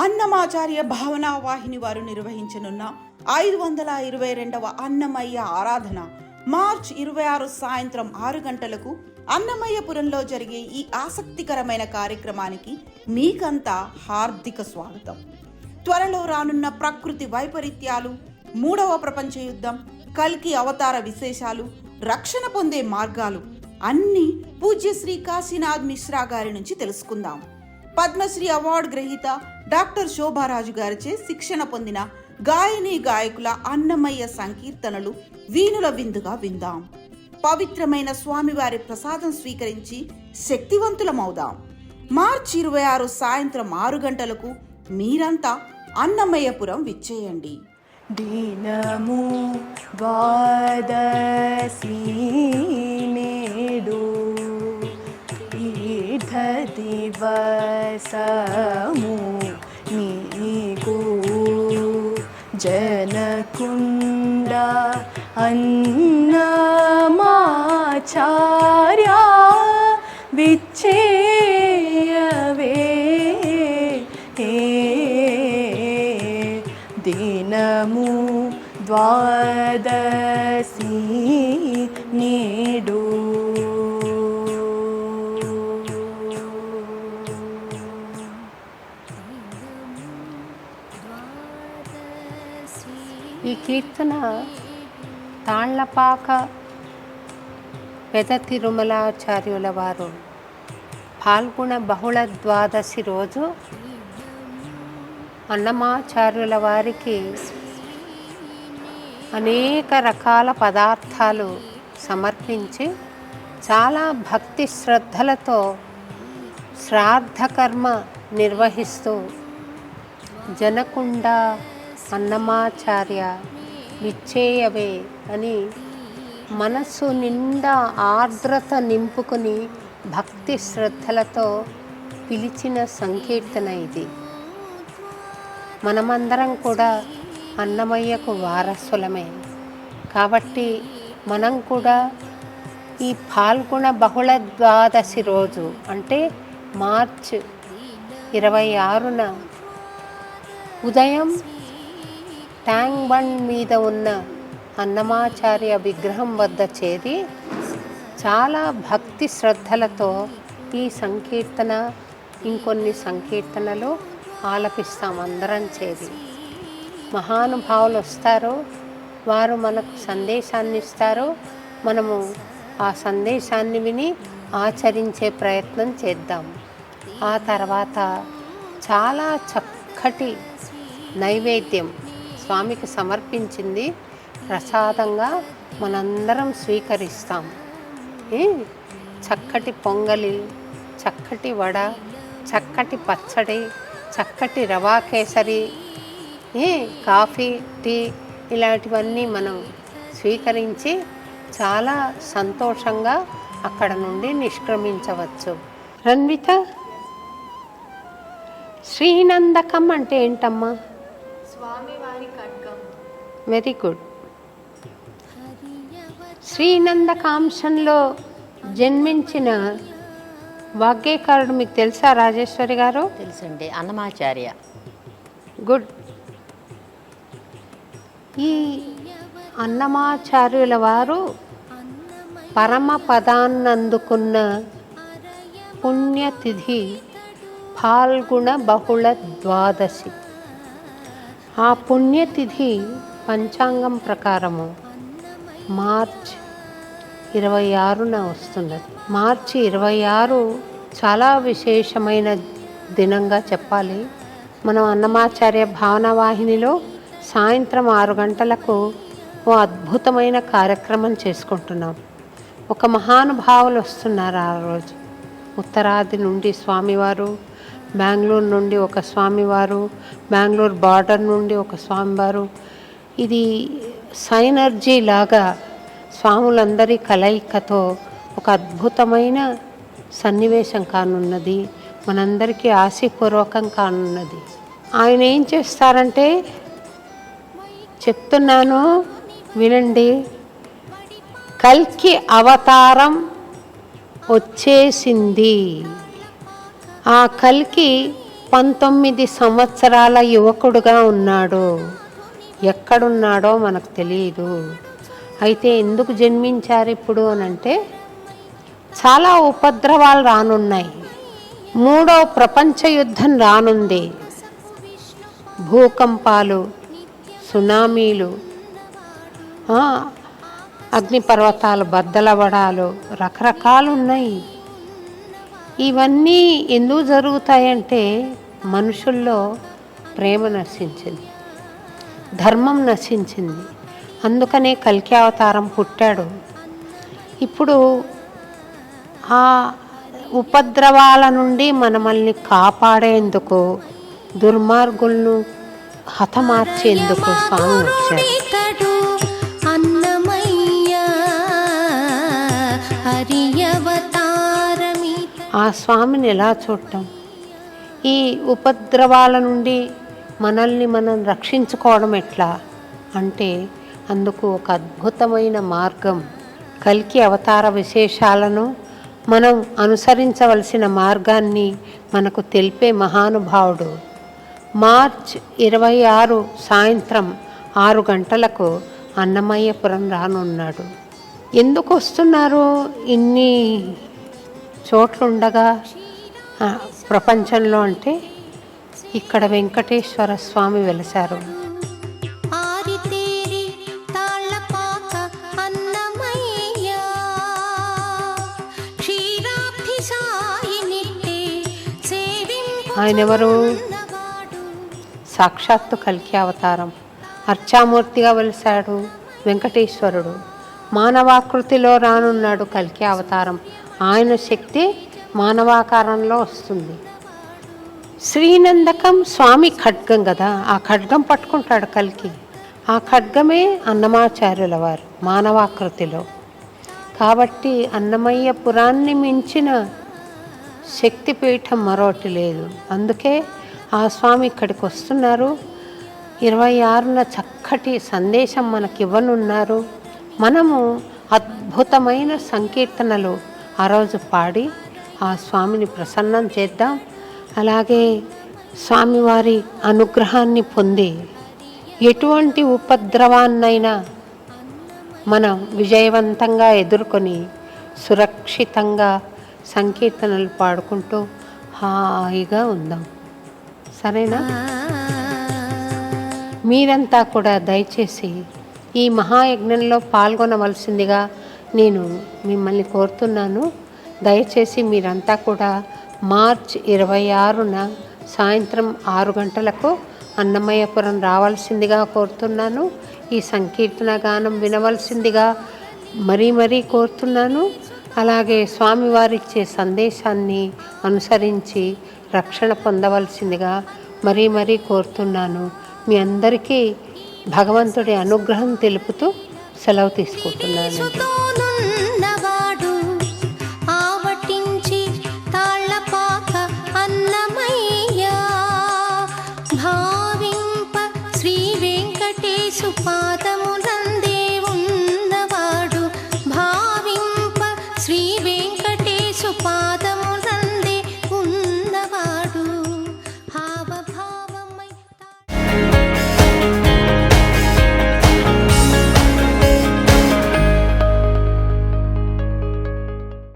అన్నమాచార్య భావనా వాహిని వారు నిర్వహించనున్న 522వ అన్నమయ్య ఆరాధన మార్చ్ 26 సాయంత్రం 6 గంటలకు అన్నమయ్యపురంలో జరిగే ఈ ఆసక్తికరమైన కార్యక్రమానికి మీకంతా హార్దిక స్వాగతం. త్వరలో రానున్న ప్రకృతి వైపరీత్యాలు, 3వ ప్రపంచ యుద్ధం, కల్కి అవతార విశేషాలు, రక్షణ పొందే మార్గాలు అన్నీ పూజ్య శ్రీ కాశీనాథ్ మిశ్రా గారి నుంచి తెలుసుకుందాం. పద్మశ్రీ అవార్డు గ్రహీత డాక్టర్ శోభారాజు గారిచే శిక్షణ పొందిన గాయని గాయకుల అన్నమయ్య సంకీర్తనలు వీణుల విందుగా విందాం. పవిత్రమైన స్వామివారి ప్రసాదం స్వీకరించి శక్తివంతులమవుదాం. మార్చి 26 సాయంత్రం 6 గంటలకు మీరంతా అన్నమయ్యపురం విచ్చేయండి. దినము ద్వాదశి నేడు దివసము నీకు జనకుండ అన్నమాచార్య విచ్చేయవే దినము ద్వాదశి నేడు. ఈ కీర్తన తాళ్లపాక పెద తిరుమలాచార్యుల వారు పాల్గొన బహుళ ద్వాదశి రోజు అన్నమాచార్యుల వారికి అనేక రకాల పదార్థాలు సమర్పించి చాలా భక్తి శ్రద్ధలతో శ్రాద్ధకర్మ నిర్వహిస్తూ జనకుండ అన్నమాచార్య విచ్చేయవే అని మనస్సు నిండా ఆర్ద్రత నింపుకుని భక్తి శ్రద్ధలతో పిలిచిన సంకీర్తన ఇది. మనమందరం కూడా అన్నమయ్యకు వారసులమే కాబట్టి మనం కూడా ఈ పాల్గొన బహుళ ద్వాదశి రోజు అంటే మార్చ్ 26న ఉదయం ట్యాంక్ బండ్ మీద ఉన్న అన్నమాచార్య విగ్రహం వద్ద చేరి చాలా భక్తి శ్రద్ధలతో ఈ సంకీర్తన ఇంకొన్ని సంకీర్తనలు ఆలపిస్తాం. అందరం చేరి మహానుభావులు వస్తారు, వారు మనకు సందేశాన్ని ఇస్తారు. మనము ఆ సందేశాన్ని విని ఆచరించే ప్రయత్నం చేద్దాం. ఆ తర్వాత చాలా చక్కటి నైవేద్యం స్వామికి సమర్పించింది ప్రసాదంగా మనందరం స్వీకరిస్తాం. చక్కటి పొంగలి, చక్కటి వడ, చక్కటి పచ్చడి, చక్కటి రవా కేసరి, కాఫీ, టీ ఇలాంటివన్నీ మనం స్వీకరించి చాలా సంతోషంగా అక్కడ నుండి నిష్క్రమించవచ్చు. రన్విత, శ్రీనందకం అంటే ఏంటమ్మా? స్వామివారి ఖడ్గం. Very good. శ్రీనందకాంశంలో జన్మించిన వాగ్గేయకారుడు మీకు తెలుసా రాజేశ్వరి గారు? తెలుసండి, అన్నమాచార్య. గుడ్. ఈ అన్నమాచార్యుల వారు పరమ పదాన్నందుకున్న పుణ్యతిథి పాల్గొన బహుళ ద్వాదశి. ఆ పుణ్యతిథి పంచాంగం ప్రకారము మార్చ్ 26న వస్తున్నది. మార్చి 26 చాలా విశేషమైన దినంగా చెప్పాలి. మనం అన్నమాచార్య భావనా వాహినిలో సాయంత్రం 6 గంటలకు ఓ అద్భుతమైన కార్యక్రమం చేసుకుంటున్నాం. ఒక మహానుభావులు వస్తున్నారు ఆ రోజు. ఉత్తరాది నుండి స్వామివారు, బెంగళూరు నుండి ఒక స్వామివారు, బెంగళూరు బార్డర్ నుండి ఒక స్వామివారు. ఇది సైనర్జీ లాగా స్వాములందరి కలయికతో ఒక అద్భుతమైన సన్నివేశం కానున్నది. మనందరికీ ఆశీపూర్వకం కానున్నది. ఆయన ఏం చేస్తారంటే చెప్తున్నాను వినండి. కల్కి అవతారం వచ్చేసింది. ఆ కల్కి 19 సంవత్సరాల యువకుడుగా ఉన్నాడు. ఎక్కడున్నాడో మనకు తెలియదు. అయితే ఎందుకు జన్మించారు ఇప్పుడు అనంటే చాలా ఉపద్రవాలు రానున్నాయి. 3వ ప్రపంచ యుద్ధం రానుంది. భూకంపాలు, సునామీలు, అగ్నిపర్వతాలు బద్దలవడాలు రకరకాలు ఉన్నాయి. ఇవన్నీ ఎందుకు జరుగుతాయంటే మనుషుల్లో ప్రేమ నశించింది, ధర్మం నశించింది. అందుకనే కల్కి అవతారం పుట్టాడు. ఇప్పుడు ఆ ఉపద్రవాల నుండి మనల్ని కాపాడేందుకు, దుర్మార్గులను హతమార్చేందుకు స్వామి వచ్చాడు. ఆ స్వామిని ఎలా చూడటం? ఈ ఉపద్రవాల నుండి మనల్ని మనం రక్షించుకోవడం ఎట్లా అంటే అందుకు ఒక అద్భుతమైన మార్గం. కల్కి అవతార విశేషాలను, మనం అనుసరించవలసిన మార్గాన్ని మనకు తెలిపే మహానుభావుడు మార్చ్ 26 సాయంత్రం 6 గంటలకు అన్నమయ్యపురం రానున్నాడు. ఎందుకు వస్తున్నారు? ఇన్ని చోట్లుండగా ప్రపంచంలో అంటే ఇక్కడ వెంకటేశ్వర స్వామి వెలిశారు. ఆయన ఎవరు? సాక్షాత్తు కల్కి అవతారం. అర్చామూర్తిగా వెలిశాడు వెంకటేశ్వరుడు. మానవాకృతిలో రానున్నాడు కల్కి అవతారం. ఆయన శక్తి మానవాకారంలో వస్తుంది. శ్రీనందకం స్వామి ఖడ్గం కదా, ఆ ఖడ్గం పట్టుకుంటాడు కల్కి. ఆ ఖడ్గమే అన్నమాచార్యుల వారు మానవాకృతిలో. కాబట్టి అన్నమయ్య పురాన్ని మించిన శక్తిపీఠం మరోటి లేదు. అందుకే ఆ స్వామి ఇక్కడికి వస్తున్నారు. 26న చక్కటి సందేశం మనకి ఇవ్వనున్నారు. మనము అద్భుతమైన సంకీర్తనలు ఆ రోజు పాడి ఆ స్వామిని ప్రసన్నం చేద్దాం. అలాగే స్వామివారి అనుగ్రహాన్ని పొంది ఎటువంటి ఉపద్రవాన్నైనా మనం విజయవంతంగా ఎదుర్కొని సురక్షితంగా సంకీర్తనలు పాడుకుంటూ హాయిగా ఉందాం. సరేనా? మీరంతా కూడా దయచేసి ఈ మహాయజ్ఞంలో పాల్గొనవలసిందిగా నేను మిమ్మల్ని కోరుతున్నాను. దయచేసి మీరంతా కూడా మార్చ్ 26న సాయంత్రం 6 గంటలకు అన్నమయ్యపురం రావాల్సిందిగా కోరుతున్నాను. ఈ సంకీర్తన గానం వినవలసిందిగా మరీ కోరుతున్నాను. అలాగే స్వామివారిచ్చే సందేశాన్ని అనుసరించి రక్షణ పొందవలసిందిగా మరీ కోరుతున్నాను. మీ అందరికీ భగవంతుడి అనుగ్రహం తెలుపుతూ సెలవు తీసుకుంటున్నాను.